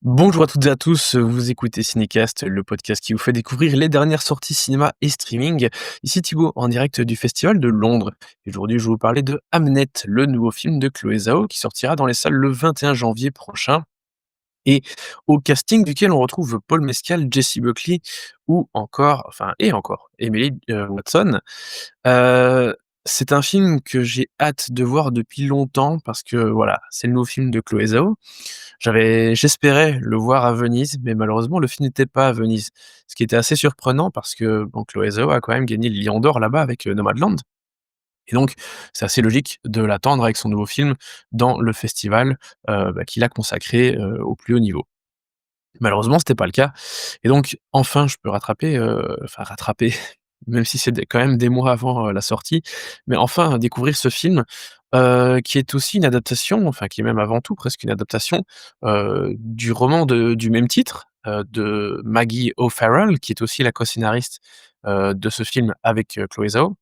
Bonjour à toutes et à tous, vous écoutez Cinécast, le podcast qui vous fait découvrir les dernières sorties cinéma et streaming. Ici Thibaut, en direct du Festival de Londres. Et aujourd'hui, je vais vous parler de Hamnet, le nouveau film de Chloé Zhao qui sortira dans les salles le 21 janvier prochain. Et au casting duquel on retrouve Paul Mescal, Jessie Buckley ou encore Emily Watson. Heu, c'est un film que j'ai hâte de voir depuis longtemps parce que voilà, c'est le nouveau film de Chloé Zhao. J'espérais le voir à Venise, mais malheureusement le film n'était pas à Venise. Ce qui était assez surprenant parce que, bon, Chloé Zhao a quand même gagné le Lion d'or là-bas avec, Nomadland et donc c'est assez logique de l'attendre avec son nouveau film dans le festival, qu'il a consacré, au plus haut niveau. Malheureusement, c'était pas le cas et donc enfin je peux rattraper, même si c'est quand même des mois avant, la sortie, mais enfin découvrir ce film, qui est aussi une adaptation, enfin qui est même avant tout presque une adaptation, du roman du même titre, de Maggie O'Farrell, qui est aussi la co-scénariste, de ce film avec, Chloé Zhao.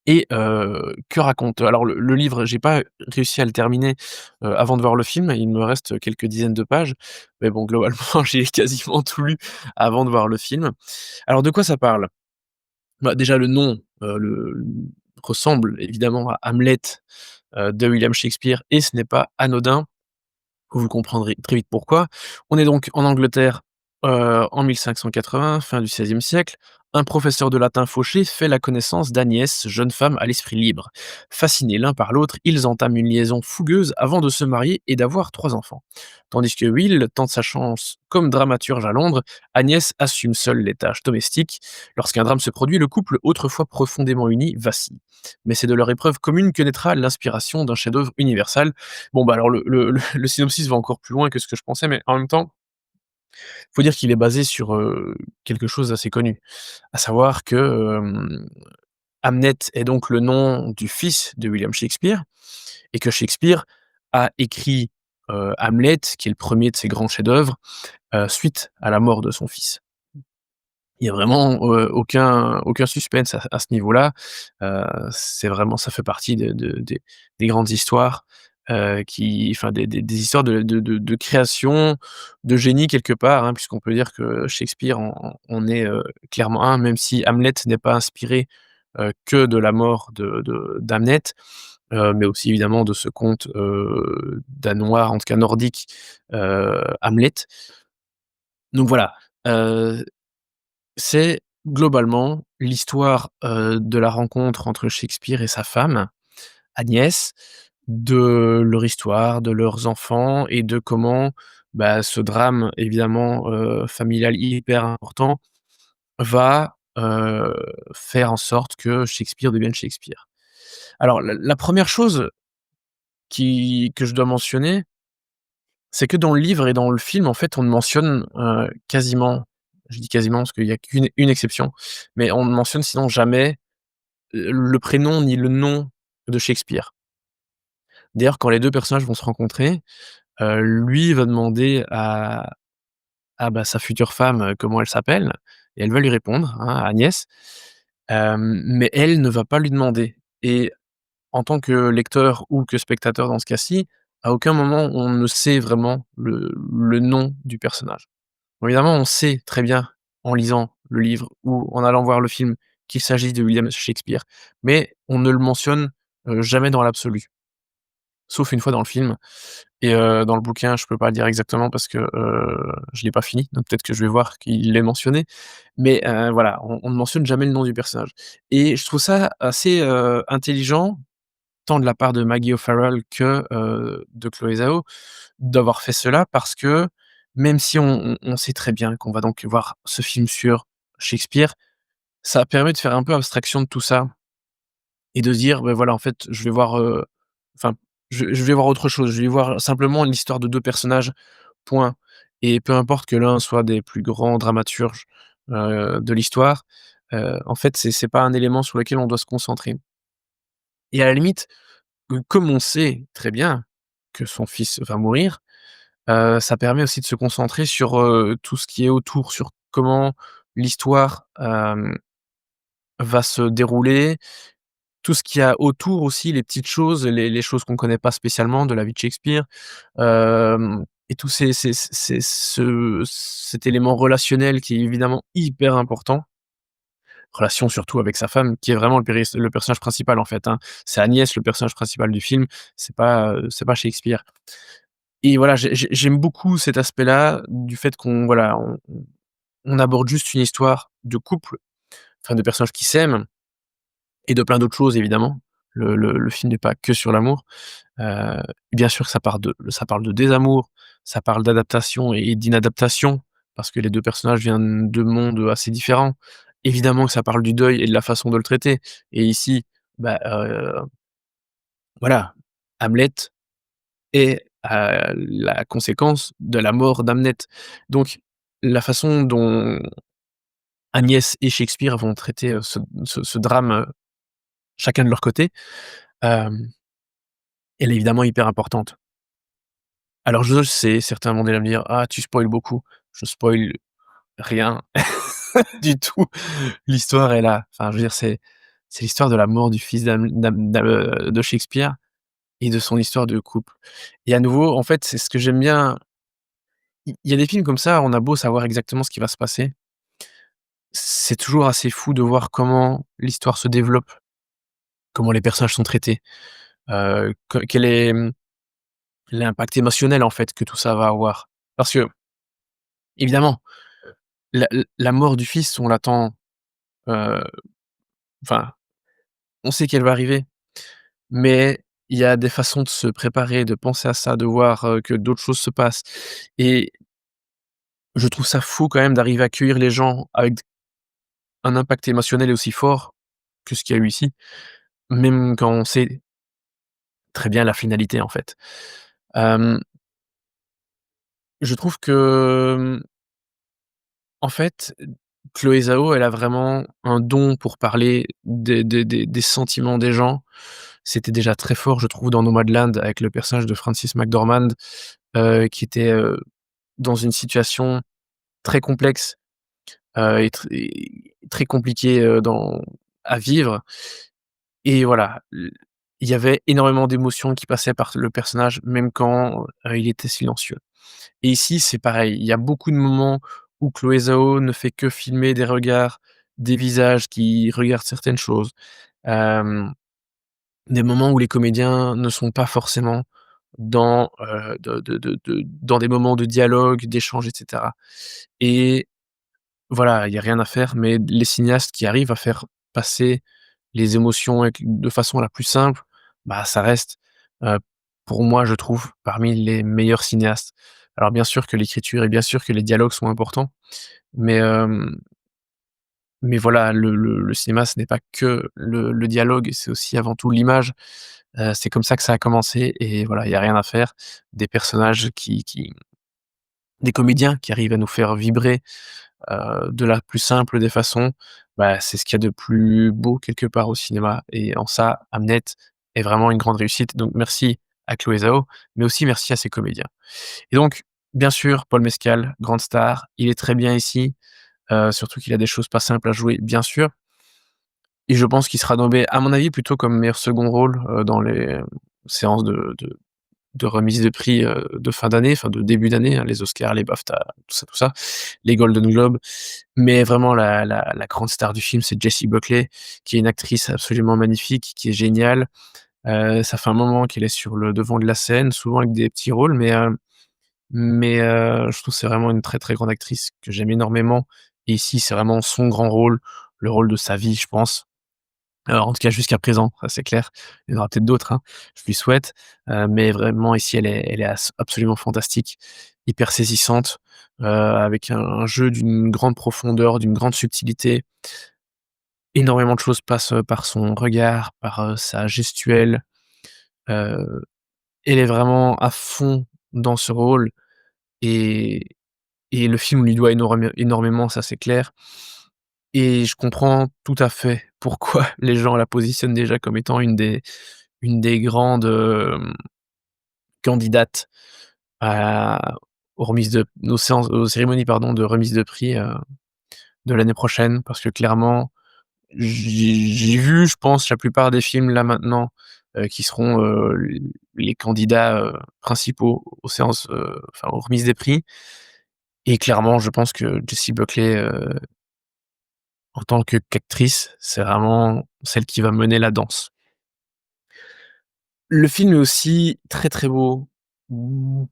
Et que raconte alors le livre, j'ai pas réussi à le terminer, avant de voir le film. Il me reste quelques dizaines de pages, mais bon, globalement, j'ai quasiment tout lu avant de voir le film. Alors de quoi ça parle? Bah, déjà le nom, ressemble évidemment à Hamlet, de William Shakespeare et ce n'est pas anodin. Vous comprendrez très vite pourquoi. On est donc en Angleterre, en 1580, fin du XVIe siècle. Un professeur de latin fauché fait la connaissance d'Agnès, jeune femme à l'esprit libre. Fascinés l'un par l'autre, ils entament une liaison fougueuse avant de se marier et d'avoir 3 enfants. Tandis que Will tente sa chance comme dramaturge à Londres, Agnès assume seule les tâches domestiques. Lorsqu'un drame se produit, le couple, autrefois profondément uni, vacille. Mais c'est de leur épreuve commune que naîtra l'inspiration d'un chef-d'œuvre universal. Bon, bah, alors le synopsis va encore plus loin que ce que je pensais, mais en même temps, faut dire qu'il est basé sur, quelque chose d'assez connu. À savoir que, Hamnet est donc le nom du fils de William Shakespeare et que Shakespeare a écrit, Hamlet, qui est le premier de ses grands chefs-d'œuvre, suite à la mort de son fils. Il y a vraiment, aucun suspense à ce niveau-là. C'est vraiment ça fait partie des grandes histoires, des histoires de création, de génie quelque part, hein, puisqu'on peut dire que Shakespeare en est, clairement un, même si Hamlet n'est pas inspiré, que de la mort d'Hamlet, mais aussi évidemment de ce conte, danois, en tout cas nordique, Hamlet. Donc voilà, heu c'est globalement l'histoire, de la rencontre entre Shakespeare et sa femme, Agnès, de leur histoire, de leurs enfants et de comment, bah, ce drame évidemment, familial hyper important va, faire en sorte que Shakespeare devienne Shakespeare. Alors la 1re chose que je dois mentionner, c'est que dans le livre et dans le film, en fait, on ne mentionne, quasiment, je dis quasiment parce qu'il y a qu'une exception, mais on ne mentionne sinon jamais, le prénom ni le nom de Shakespeare. D'ailleurs, quand les 2 personnages vont se rencontrer, lui va demander à sa future femme, comment elle s'appelle et elle va lui répondre, hein, Agnès, mais elle ne va pas lui demander et en tant que lecteur ou que spectateur dans ce cas-ci, à aucun moment on ne sait vraiment le nom du personnage. Bon, évidemment, on sait très bien, en lisant le livre ou en allant voir le film, qu'il s'agit de William Shakespeare, mais on ne le mentionne, jamais dans l'absolu. Sauf une fois dans le film et dans le bouquin, je peux pas le dire exactement parce que, je l'ai pas fini, donc peut-être que je vais voir qu'il l'est mentionné, mais voilà, on ne mentionne jamais le nom du personnage et je trouve ça assez, intelligent, tant de la part de Maggie O'Farrell que, de Chloé Zhao, d'avoir fait cela parce que même si on sait très bien qu'on va donc voir ce film sur Shakespeare, ça permet de faire un peu abstraction de tout ça et de se dire: «Beh, voilà, en fait, je vais voir, enfin, je vais voir autre chose. Je vais voir simplement l'histoire de 2 personnages, point et peu importe que l'un soit des plus grands dramaturges, de l'histoire, en fait, c'est pas un élément sur lequel on doit se concentrer» et à la limite, comme on sait très bien que son fils va mourir, ça permet aussi de se concentrer sur, tout ce qui est autour, sur comment l'histoire, va se dérouler, tout ce qu'il y a autour aussi, les petites choses, les choses qu'on connaît pas spécialement de la vie de Shakespeare, et tout cet élément relationnel qui est évidemment hyper important. Relation surtout avec sa femme, qui est vraiment le personnage principal, en fait, hein. C'est Agnès, le personnage principal du film, c'est pas Shakespeare. Et voilà, j'aime beaucoup cet aspect-là, du fait qu'on voilà, on aborde juste une histoire de couple, enfin de personnages qui s'aiment et de plein d'autres choses évidemment. Le film n'est pas que sur l'amour. Bien sûr que ça parle de désamour, ça parle d'adaptation et d'inadaptation, parce que les 2 personnages viennent de mondes assez différents. Évidemment que ça parle du deuil et de la façon de le traiter, et ici, bah, voilà, Hamlet est, la conséquence de la mort d'Hamlet. Donc la façon dont Agnès et Shakespeare vont traiter, ce drame, chacun de leur côté, hem, elle est évidemment hyper importante. Alors je sais, certains vont déjà me dire: «Ah, tu spoil beaucoup». Je spoil rien du tout. L'histoire est là. Enfin, je veux dire, c'est l'histoire de la mort du fils de Shakespeare et de son histoire de couple. Et à nouveau, en fait, c'est ce que j'aime bien. Il y a des films comme ça, on a beau savoir exactement ce qui va se passer, c'est toujours assez fou de voir comment l'histoire se développe, comment les personnages sont traités, quel est, l'impact émotionnel, en fait, que tout ça va avoir. Parce que évidemment, la mort du fils, on l'attend, heu, enfin, on sait qu'elle va arriver, mais il y a des façons de se préparer, de penser à ça, de voir, que d'autres choses se passent, et je trouve ça fou quand même d'arriver à accueillir les gens avec un impact émotionnel aussi fort que ce qu'il y a eu ici, même quand on sait très bien la finalité, en fait. Hem, je trouve que, en fait, Chloé Zhao, elle a vraiment un don pour parler des sentiments des gens. C'était déjà très fort, je trouve, dans Nomadland avec le personnage de Frances McDormand, qui était, dans une situation très complexe, et très compliquée, à vivre, et voilà, il y avait énormément d'émotions qui passaient par le personnage, même quand, il était silencieux. Et ici, c'est pareil, il y a beaucoup de moments où Chloé Zhao ne fait que filmer des regards, des visages qui regardent certaines choses, hem, des moments où les comédiens ne sont pas forcément dans, dans des moments de dialogue, d'échange, et cetera. Et voilà, il y a rien à faire, mais les cinéastes qui arrivent à faire passer les émotions avec de façon la plus simple, bah, ça reste, heu, pour moi, je trouve, parmi les meilleurs cinéastes. Alors bien sûr que l'écriture et bien sûr que les dialogues sont importants, mais voilà, le cinéma, ce n'est pas que le dialogue, c'est aussi avant tout l'image. C'est comme ça que ça a commencé, et voilà, il y a rien à faire. Des personnages des comédiens qui arrivent à nous faire vibrer, de la plus simple des façons, bah, c'est ce qu'il y a de plus beau quelque part au cinéma, et en ça, Hamnet est vraiment une grande réussite. Donc merci à Chloé Zhao, mais aussi merci à ses comédiens. Et donc, bien sûr, Paul Mescal, grande star, il est très bien ici, surtout qu'il a des choses pas simples à jouer, bien sûr, et je pense qu'il sera nommé, à mon avis, plutôt comme meilleur second rôle, dans les séances de remise de prix, de fin d'année, enfin de début d'année, hein, les Oscars, les BAFTA, tout ça, les Golden Globes. Mais vraiment la grande star du film, c'est Jessie Buckley, qui est une actrice absolument magnifique, qui est géniale. Ça fait un moment qu'elle est sur le devant de la scène, souvent avec des petits rôles, je trouve que c'est vraiment une très, très grande actrice que j'aime énormément, et ici, c'est vraiment son grand rôle, le rôle de sa vie, je pense. En tout cas jusqu'à présent, ça c'est clair. Il y en aura peut-être d'autres, hein, je lui souhaite, mais vraiment ici elle est absolument fantastique, hyper saisissante, avec un jeu d'une grande profondeur, d'une grande subtilité. Énormément de choses passent, par son regard, par, sa gestuelle, heu, elle est vraiment à fond dans ce rôle, et le film lui doit énormément, ça c'est clair, et je comprends tout à fait pourquoi les gens la positionnent déjà comme étant une des grandes, candidates à aux cérémonies, pardon, de remise de prix, de l'année prochaine, parce que clairement, j'ai vu, je pense, la plupart des films là maintenant, qui seront, les candidats, principaux aux séances, enfin aux remises des prix et clairement je pense que Jessie Buckley, en tant qu'actrice, c'est vraiment celle qui va mener la danse. Le film est aussi très, très beau, mmh,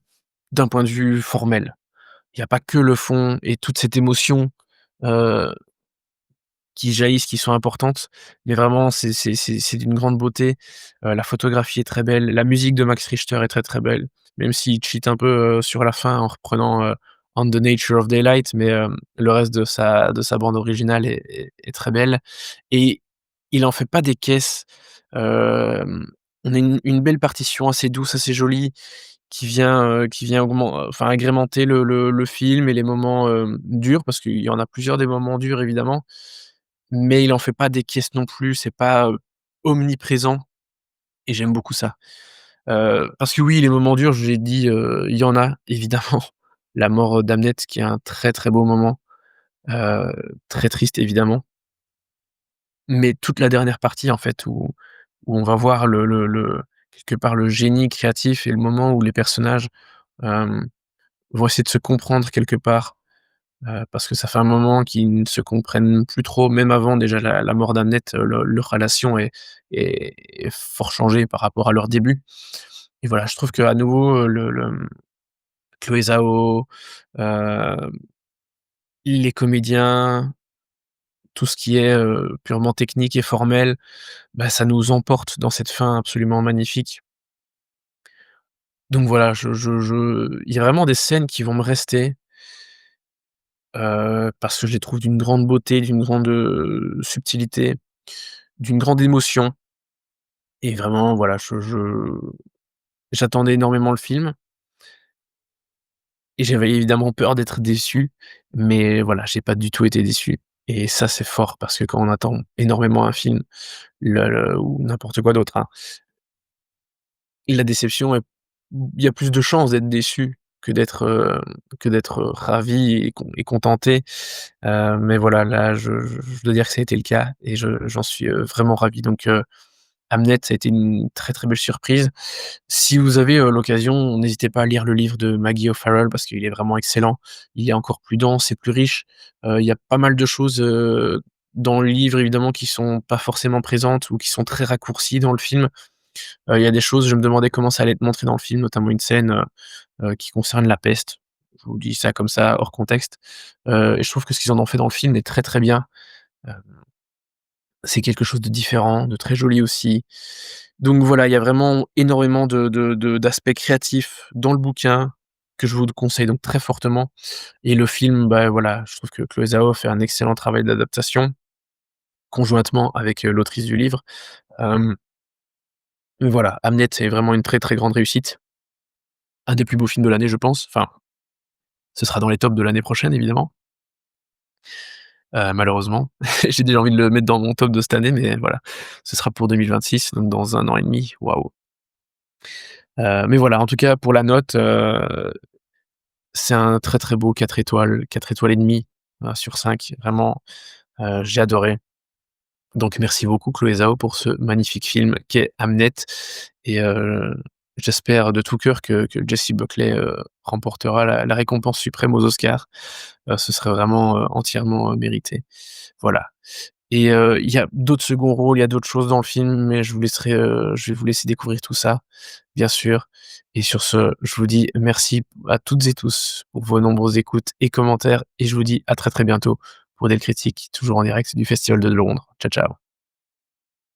d'un point de vue formel. Il y a pas que le fond et toute cette émotion, heu, qui jaillissent, qui sont importantes, mais vraiment c'est d'une grande beauté. La photographie est très belle, la musique de Max Richter est très, très belle, même s'il cheat un peu, sur la fin en reprenant, On the Nature of Daylight, mais le reste de sa bande originale est très belle et il en fait pas des caisses. On a une belle partition assez douce, assez jolie qui vient enfin agrémenter le film et les moments, durs parce qu'il y en a plusieurs des moments durs évidemment, mais il en fait pas des caisses non plus, c'est pas, omniprésent et j'aime beaucoup ça. Parce que oui, les moments durs, je l'ai dit, il y en a évidemment. La mort, d'Hamnet qui est un très, très beau moment, heu, très triste évidemment, mais toute la dernière partie en fait où on va voir le quelque part le génie créatif et le moment où les personnages, hem, vont essayer de se comprendre quelque part. Parce que ça fait un moment qu'ils ne se comprennent plus trop, même avant déjà la mort d'Hamnet, leur relation est fort changée par rapport à leur début et voilà, je trouve qu'à nouveau, Chloé Zhao, heu, les comédiens, tout ce qui est, purement technique et formel, bah, ça nous emporte dans cette fin absolument magnifique. Donc voilà, il y a vraiment des scènes qui vont me rester, parce que je les trouve d'une grande beauté, d'une grande, subtilité, d'une grande émotion. Et vraiment, voilà, j'attendais énormément le film et j'avais évidemment peur d'être déçu, mais voilà, j'ai pas du tout été déçu et ça, c'est fort parce que quand on attend énormément un film, le ou n'importe quoi d'autre, hein, la déception est il y a plus de chances d'être déçu que d'être ravi et contenté, mais voilà, là, je dois dire que ça a été le cas et j'en suis, vraiment ravi donc Hamnet, ça a été une très, très belle surprise. Si vous avez, l'occasion, n'hésitez pas à lire le livre de Maggie O'Farrell parce qu'il est vraiment excellent. Il est encore plus dense et plus riche. Il y a pas mal de choses, dans le livre évidemment qui sont pas forcément présentes ou qui sont très raccourcies dans le film. Il y a des choses, je me demandais comment ça allait être montré dans le film, notamment une scène, qui concerne la peste. Je vous dis ça comme ça, hors contexte, et je trouve que ce qu'ils en ont fait dans le film est très, très bien. Heu, c'est quelque chose de différent, de très joli aussi. Donc voilà, il y a vraiment énormément d'aspects créatifs dans le bouquin que je vous conseille donc très fortement et le film, bah, voilà, je trouve que Chloé Zhao fait un excellent travail d'adaptation, conjointement avec, l'autrice du livre. Hem, voilà, Hamnet, c'est vraiment une très, très grande réussite. Un des plus beaux films de l'année, je pense. Enfin, ce sera dans les tops de l'année prochaine, évidemment, malheureusement. J'ai déjà envie de le mettre dans mon top de cette année, mais voilà, ce sera pour 2026, donc dans 1 an et demi. Waouh! Mais voilà, en tout cas, pour la note, c'est un très, très beau 4 étoiles et demie, sur 5. Vraiment, j'ai adoré. Donc merci beaucoup Chloé Zhao pour ce magnifique film qu'est Hamnet et j'espère de tout cœur que Jessie Buckley, remportera la récompense suprême aux Oscars. Ce serait vraiment, entièrement, mérité. Voilà et il y a d'autres seconds rôles, il y a d'autres choses dans le film, mais je vais vous laisser découvrir tout ça, bien sûr et sur ce, je vous dis merci à toutes et tous pour vos nombreuses écoutes et commentaires et je vous dis à très, très bientôt pour des critiques toujours en direct du Festival de Londres. Ciao, ciao.